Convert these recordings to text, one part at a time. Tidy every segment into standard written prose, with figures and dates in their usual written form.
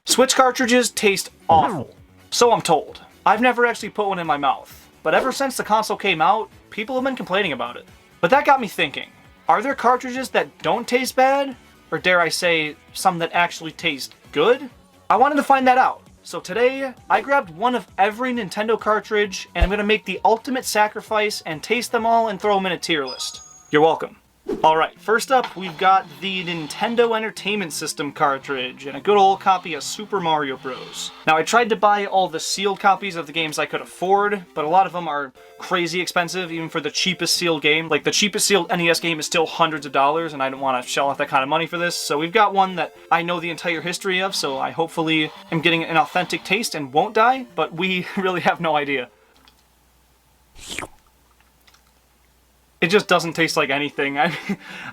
Switch cartridges taste awful. So I'm told. I've never actually put one in my mouth, but ever since the console came out, people have been complaining about it. But that got me thinking, are there cartridges that don't taste bad? Or dare I say, some that actually taste good? I wanted to find that out. So today, I grabbed one of every Nintendo cartridge, and I'm going to make the ultimate sacrifice and taste them all and throw them in a tier list. You're welcome. Alright, first up, we've got the Nintendo Entertainment System cartridge, and a good old copy of Super Mario Bros. Now, I tried to buy all the sealed copies of the games I could afford, but a lot of them are crazy expensive, even for the cheapest sealed game. Like, the cheapest sealed NES game is still hundreds of dollars, and I don't want to shell out that kind of money for this. So we've got one that I know the entire history of, so I hopefully am getting an authentic taste and won't die, but we really have no idea. It just doesn't taste like anything. I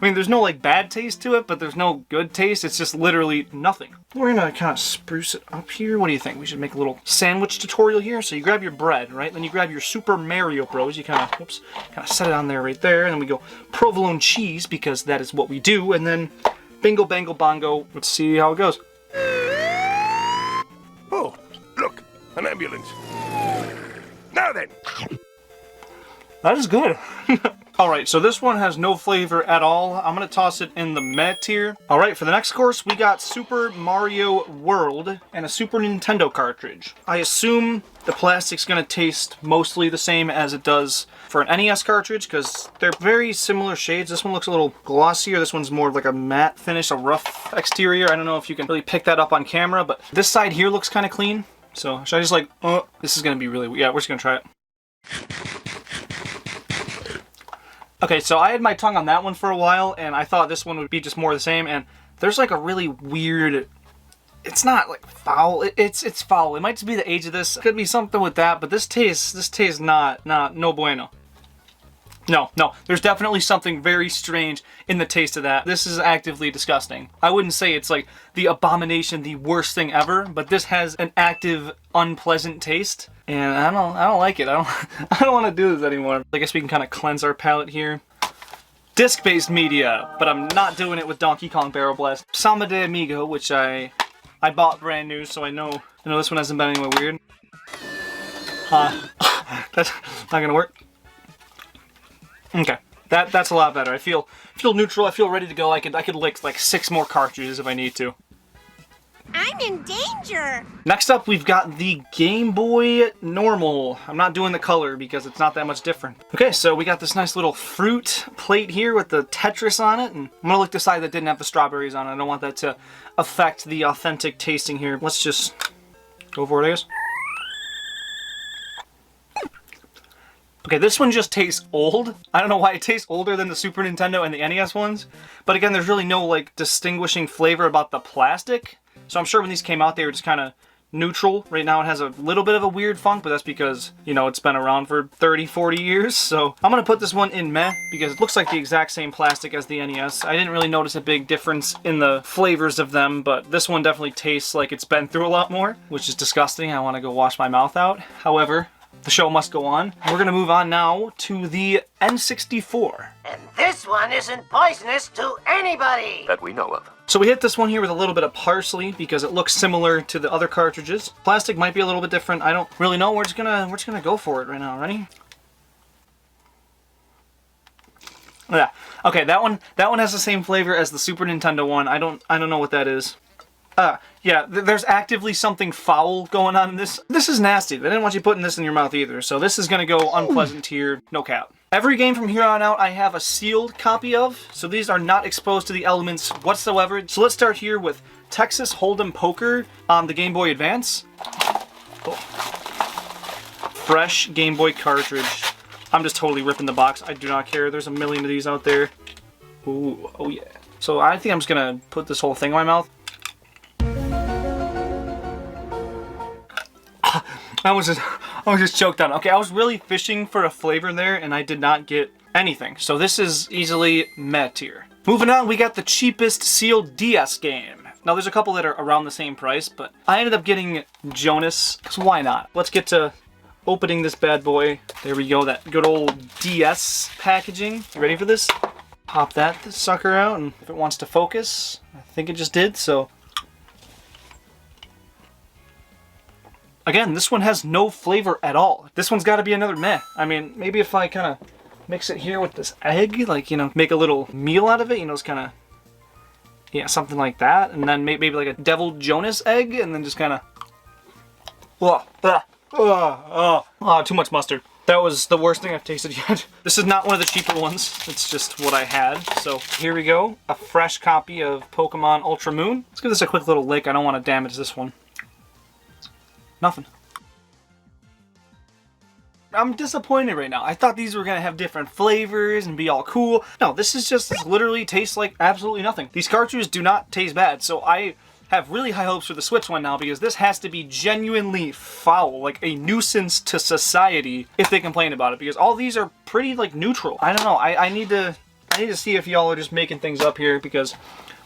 mean, there's no like bad taste to it, but there's no good taste. It's just literally nothing. We're gonna kind of spruce it up here. What do you think? We should make a little sandwich tutorial here. So you grab your bread, right? Then you grab your Super Mario Bros. You kind of set it on there right there. And then we go provolone cheese because that is what we do. And then bingo, bango, bongo. Let's see how it goes. Oh, look, an ambulance. Now then. That is good. Alright, so this one has no flavor at all. I'm going to toss it in the meh tier. Alright, for the next course, we got Super Mario World and a Super Nintendo cartridge. I assume the plastic's going to taste mostly the same as it does for an NES cartridge, because they're very similar shades. This one looks a little glossier. This one's more like a matte finish, a rough exterior. I don't know if you can really pick that up on camera, but this side here looks kind of clean. So, should I just like, oh, this is going to be really, yeah, we're just going to try it. Okay, so I had my tongue on that one for a while, and I thought this one would be just more of the same, and there's like a really weird, it's not like foul, it's foul. It might just be the age of this. Could be something with that, but this tastes not no bueno. No, there's definitely something very strange in the taste of that. This is actively disgusting. I wouldn't say it's like the abomination, the worst thing ever, but this has an active, unpleasant taste, and I don't like it. I don't want to do this anymore. I guess we can kind of cleanse our palate here. Disc-based media, but I'm not doing it with Donkey Kong Barrel Blast. Sama de Amigo, which I bought brand new, so I know this one hasn't been anywhere weird. That's not gonna work. Okay, that's a lot better. I feel neutral. I feel ready to go. I could lick like 6 more cartridges if I need to. I'm in danger! Next up, we've got the Game Boy Normal. I'm not doing the color because it's not that much different. Okay, so we got this nice little fruit plate here with the Tetris on it, and I'm gonna lick the side that didn't have the strawberries on it. I don't want that to affect the authentic tasting here. Let's just go for it, I guess. Okay, this one just tastes old. I don't know why it tastes older than the Super Nintendo and the NES ones, but again, there's really no like distinguishing flavor about the plastic. So I'm sure when these came out, they were just kind of neutral. Right now it has a little bit of a weird funk, but that's because, it's been around for 30, 40 years. So I'm going to put this one in meh because it looks like the exact same plastic as the NES. I didn't really notice a big difference in the flavors of them, but this one definitely tastes like it's been through a lot more, which is disgusting. I want to go wash my mouth out. However, the show must go on. We're going to move on now to the N64. And this one isn't poisonous to anybody That we know of. So we hit this one here with a little bit of parsley because it looks similar to the other cartridges. Plastic might be a little bit different. I don't really know. We're just gonna go for it right now. Ready? Yeah. Okay, that one has the same flavor as the Super Nintendo one. I don't know what that is. Yeah, there's actively something foul going on in this. This is nasty. They didn't want you putting this in your mouth either, so this is going to go unpleasant tier, no cap. Every game from here on out I have a sealed copy of, so these are not exposed to the elements whatsoever. So let's start here with Texas Hold'em Poker on the Game Boy Advance. Oh. Fresh Game Boy cartridge. I'm just totally ripping the box. I do not care. There's a million of these out there. Ooh, oh yeah. So I think I'm just going to put this whole thing in my mouth. I was just choked on. Okay, I was really fishing for a flavor there, and I did not get anything. So this is easily meh tier. Moving on, we got the cheapest sealed DS game. Now, there's a couple that are around the same price, but I ended up getting Jonas, because why not? Let's get to opening this bad boy. There we go, that good old DS packaging. You ready for this? Pop that sucker out, and if it wants to focus, I think it just did, so. Again, this one has no flavor at all. This one's got to be another meh. I mean, maybe if I kind of mix it here with this egg, like, you know, make a little meal out of it, you know, it's kind of, yeah, something like that. And then maybe like a Devil Jonas egg, and then just kind of, too much mustard. That was the worst thing I've tasted yet. This is not one of the cheaper ones. It's just what I had. So here we go. A fresh copy of Pokemon Ultra Moon. Let's give this a quick little lick. I don't want to damage this one. Nothing. I'm disappointed right now. I thought these were going to have different flavors and be all cool. No, this literally tastes like absolutely nothing. These cartridges do not taste bad. So I have really high hopes for the Switch one now, because this has to be genuinely foul, like a nuisance to society if they complain about it, because all these are pretty like neutral. I don't know. I need to see if y'all are just making things up here, because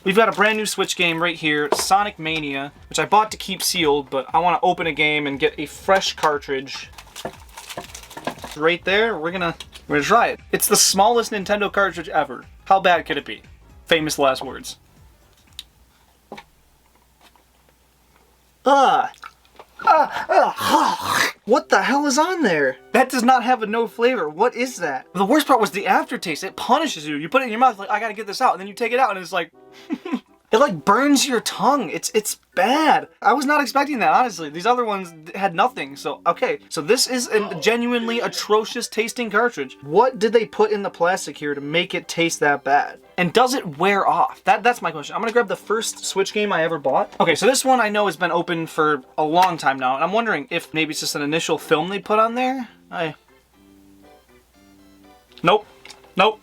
we've got a brand new Switch game right here, Sonic Mania, which I bought to keep sealed, but I want to open a game and get a fresh cartridge. Right there, we're gonna try it. It's the smallest Nintendo cartridge ever. How bad could it be? Famous last words. What the hell is on there? That does not have a no flavor. What is that? The worst part was the aftertaste. It punishes you. You put it in your mouth like, I gotta get this out, and then you take it out and it's like it like burns your tongue. It's bad. I was not expecting that, honestly. These other ones had nothing. So, okay. So this is a genuinely atrocious tasting cartridge. What did they put in the plastic here to make it taste that bad? And does it wear off? That's my question. I'm gonna grab the first Switch game I ever bought. Okay, so this one I know has been open for a long time now, and I'm wondering if maybe it's just an initial film they put on there. Nope. Nope.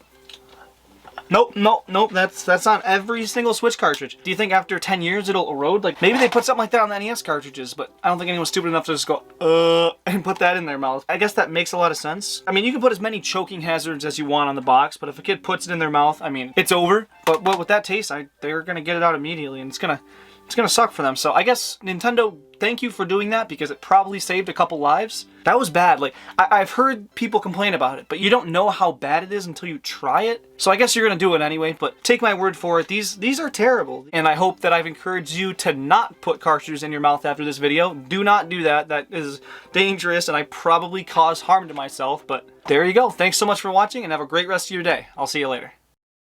Nope. That's on every single Switch cartridge. Do you think after 10 years it'll erode? Like, maybe they put something like that on the NES cartridges, but I don't think anyone's stupid enough to just go, and put that in their mouth. I guess that makes a lot of sense. I mean, you can put as many choking hazards as you want on the box, but if a kid puts it in their mouth, I mean, it's over. But with that taste, they're gonna get it out immediately, and it's gonna suck for them. So I guess, Nintendo, thank you for doing that, because it probably saved a couple lives. That was bad. Like, I've heard people complain about it, but you don't know how bad it is until you try it. So I guess you're gonna do it anyway, but take my word for it. These are terrible. And I hope that I've encouraged you to not put cartridges in your mouth after this video. Do not do that. That is dangerous, and I probably caused harm to myself, but there you go. Thanks so much for watching, and have a great rest of your day. I'll see you later.